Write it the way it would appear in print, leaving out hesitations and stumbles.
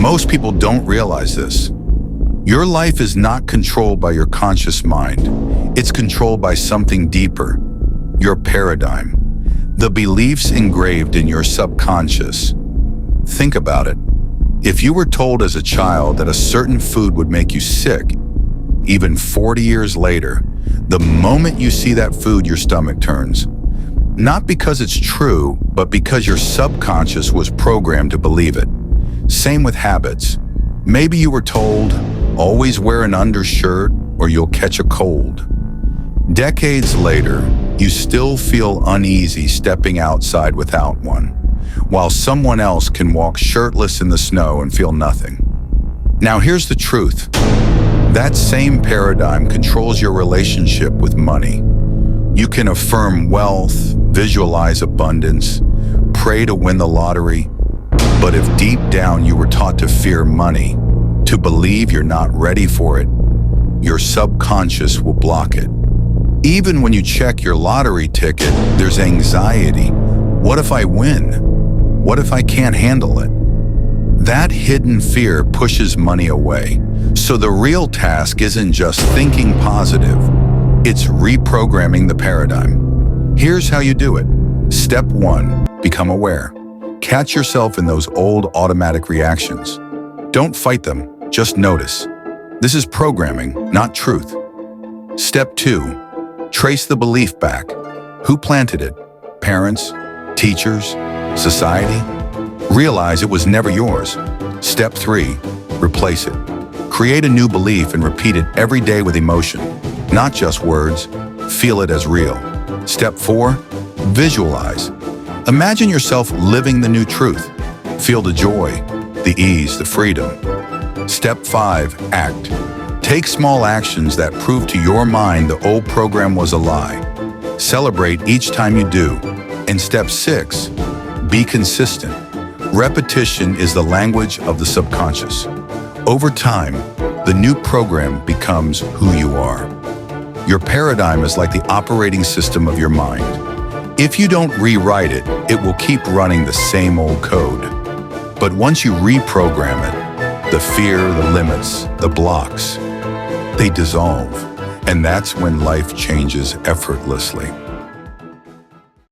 Most people don't realize this. Your life is not controlled by your conscious mind. It's controlled by something deeper, your paradigm, the beliefs engraved in your subconscious. Think about it. If you were told as a child that a certain food would make you sick, even 40 years later, the moment you see that food, your stomach turns. Not because it's true, but because your subconscious was programmed to believe it. Same with habits. Maybe you were told, always wear an undershirt or you'll catch a cold. Decades later, you still feel uneasy stepping outside without one, while someone else can walk shirtless in the snow and feel nothing. Now here's the truth. That same paradigm controls your relationship with money. You can affirm wealth, visualize abundance, pray to win the lottery. But if deep down you were taught to fear money, to believe you're not ready for it, your subconscious will block it. Even when you check your lottery ticket, there's anxiety. What if I win? What if I can't handle it? That hidden fear pushes money away. So the real task isn't just thinking positive, it's reprogramming the paradigm. Here's how you do it. Step 1, become aware. Catch yourself in those old automatic reactions. Don't fight them, just notice. This is programming, not truth. Step 2, trace the belief back. Who planted it? Parents? Teachers? Society? Realize it was never yours. Step 3, replace it. Create a new belief and repeat it every day with emotion, not just words. Feel it as real. Step 4, visualize. Imagine yourself living the new truth. Feel the joy, the ease, the freedom. Step 5, act. Take small actions that prove to your mind the old program was a lie. Celebrate each time you do. And step 6, be consistent. Repetition is the language of the subconscious. Over time, the new program becomes who you are. Your paradigm is like the operating system of your mind. If you don't rewrite it, it will keep running the same old code. But once you reprogram it, the fear, the limits, the blocks, they dissolve. And that's when life changes effortlessly.